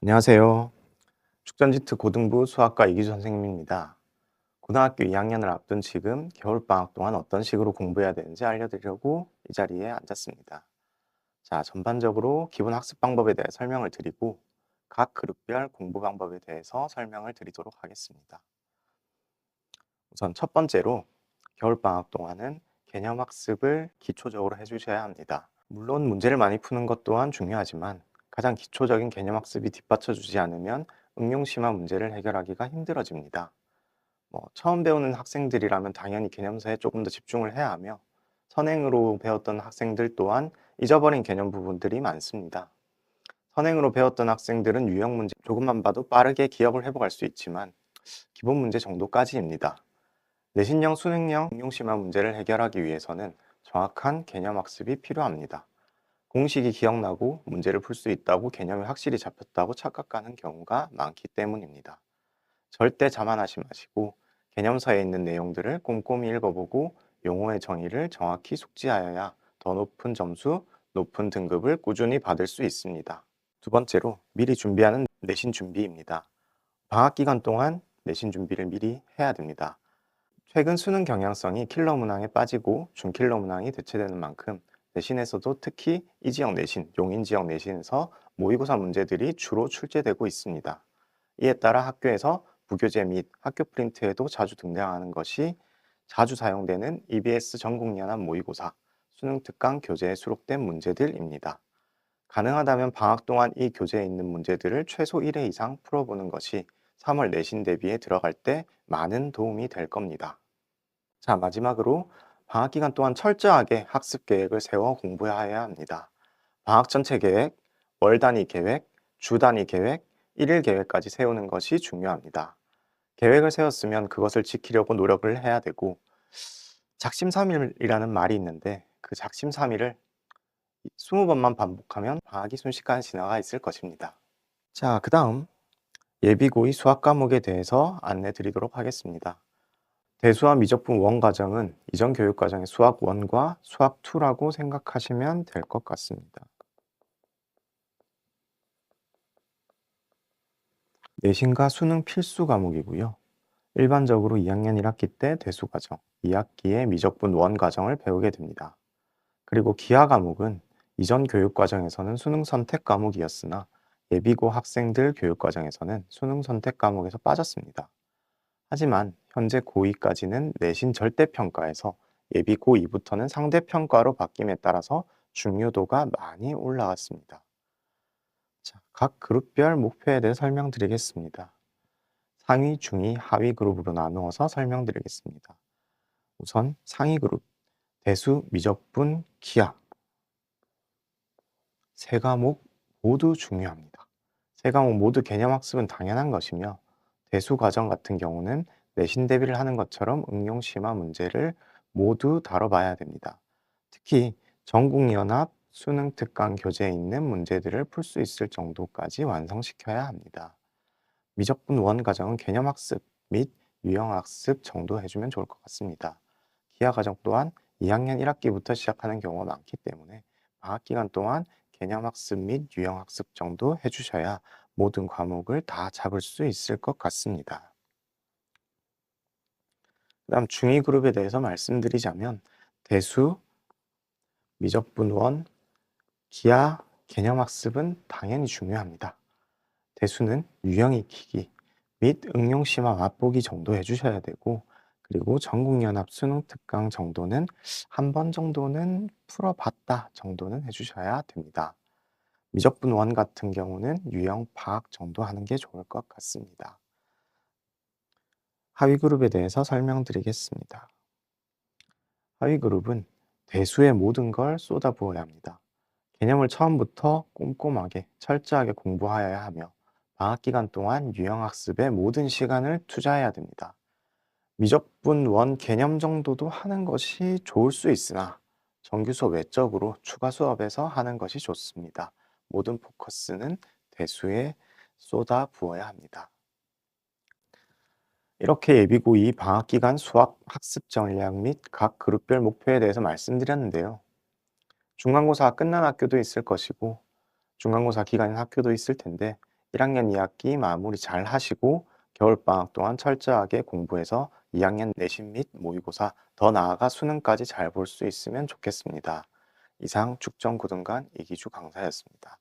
안녕하세요. 축전지트 고등부 수학과 이기주 선생님입니다. 고등학교 2학년을 앞둔 지금 겨울방학 동안 어떤 식으로 공부해야 되는지 알려드리려고 이 자리에 앉았습니다. 자, 전반적으로 기본 학습 방법에 대해 설명을 드리고 각 그룹별 공부 방법에 대해서 설명을 드리도록 하겠습니다. 우선 첫 번째로 겨울방학 동안은 개념 학습을 기초적으로 해주셔야 합니다. 물론 문제를 많이 푸는 것 또한 중요하지만 가장 기초적인 개념 학습이 뒷받쳐주지 않으면 응용심화 문제를 해결하기가 힘들어집니다. 처음 배우는 학생들이라면 당연히 개념서에 조금 더 집중을 해야 하며 선행으로 배웠던 학생들 또한 잊어버린 개념 부분들이 많습니다. 선행으로 배웠던 학생들은 유형 문제 조금만 봐도 빠르게 기억을 회복할 수 있지만 기본 문제 정도까지입니다. 내신형, 수능형 응용심화 문제를 해결하기 위해서는 정확한 개념 학습이 필요합니다. 공식이 기억나고 문제를 풀 수 있다고 개념이 확실히 잡혔다고 착각하는 경우가 많기 때문입니다. 절대 자만하지 마시고 개념서에 있는 내용들을 꼼꼼히 읽어보고 용어의 정의를 정확히 숙지하여야 더 높은 점수, 높은 등급을 꾸준히 받을 수 있습니다. 두 번째로 미리 준비하는 내신 준비입니다. 방학 기간 동안 내신 준비를 미리 해야 됩니다. 최근 수능 경향성이 킬러 문항에 빠지고 준킬러 문항이 대체되는 만큼 내신에서도 특히 이 지역 내신, 용인 지역 내신에서 모의고사 문제들이 주로 출제되고 있습니다. 이에 따라 학교에서 부교재 및 학교 프린트에도 자주 등장하는 것이 자주 사용되는 EBS 전국연합 모의고사, 수능 특강 교재에 수록된 문제들입니다. 가능하다면 방학 동안 이 교재에 있는 문제들을 최소 1회 이상 풀어보는 것이 3월 내신 대비에 들어갈 때 많은 도움이 될 겁니다. 자, 마지막으로 방학 기간 동안 철저하게 학습 계획을 세워 공부해야 합니다. 방학 전체 계획, 월 단위 계획, 주 단위 계획, 일일 계획까지 세우는 것이 중요합니다. 계획을 세웠으면 그것을 지키려고 노력을 해야 되고 작심삼일이라는 말이 있는데 그 작심삼일을 20번만 반복하면 방학이 순식간에 지나가 있을 것입니다. 자, 그 다음 예비고의 수학 과목에 대해서 안내 드리도록 하겠습니다. 대수와 미적분 원 과정은 이전 교육 과정의 수학 1과 수학 2라고 생각하시면 될 것 같습니다. 내신과 수능 필수 과목이고요. 일반적으로 2학년 1학기 때 대수 과정, 2학기에 미적분 원 과정을 배우게 됩니다. 그리고 기하 과목은 이전 교육 과정에서는 수능 선택 과목이었으나 예비고 학생들 교육 과정에서는 수능 선택 과목에서 빠졌습니다. 하지만 현재 고2까지는 내신 절대평가에서 예비 고2부터는 상대평가로 바뀜에 따라서 중요도가 많이 올라갔습니다. 자, 각 그룹별 목표에 대해 설명드리겠습니다. 상위, 중위, 하위 그룹으로 나누어서 설명드리겠습니다. 우선 상위 그룹, 대수, 미적분, 기하 세 과목 모두 중요합니다. 세 과목 모두 개념 학습은 당연한 것이며 대수 과정 같은 경우는 내신 대비를 하는 것처럼 응용 심화 문제를 모두 다뤄봐야 됩니다. 특히 전국연합 수능 특강 교재에 있는 문제들을 풀 수 있을 정도까지 완성시켜야 합니다. 미적분 원 과정은 개념 학습 및 유형 학습 정도 해주면 좋을 것 같습니다. 기하 과정 또한 2학년 1학기부터 시작하는 경우가 많기 때문에 방학 기간 동안 개념 학습 및 유형 학습 정도 해주셔야 모든 과목을 다 잡을 수 있을 것 같습니다. 그 다음 중위 그룹에 대해서 말씀드리자면 대수, 미적분 원, 기하, 개념 학습은 당연히 중요합니다. 대수는 유형 익히기 및 응용 심화 맛보기 정도 해주셔야 되고 그리고 전국연합 수능 특강 정도는 한 번 정도는 풀어봤다 정도는 해주셔야 됩니다. 미적분 원 같은 경우는 유형 파악 정도 하는 게 좋을 것 같습니다. 하위 그룹에 대해서 설명드리겠습니다. 하위 그룹은 대수의 모든 걸 쏟아부어야 합니다. 개념을 처음부터 꼼꼼하게 철저하게 공부하여야 하며 방학 기간 동안 유형 학습에 모든 시간을 투자해야 됩니다. 미적분 원 개념 정도도 하는 것이 좋을 수 있으나 정규 수업 외적으로 추가 수업에서 하는 것이 좋습니다. 모든 포커스는 대수에 쏟아 부어야 합니다. 이렇게 예비고2 방학 기간 수학 학습 전략 및 각 그룹별 목표에 대해서 말씀드렸는데요. 중간고사 끝난 학교도 있을 것이고 중간고사 기간인 학교도 있을 텐데 1학년 2학기 마무리 잘 하시고 겨울방학 동안 철저하게 공부해서 2학년 내신 및 모의고사, 더 나아가 수능까지 잘 볼 수 있으면 좋겠습니다. 이상 축전고등관 이기주 강사였습니다.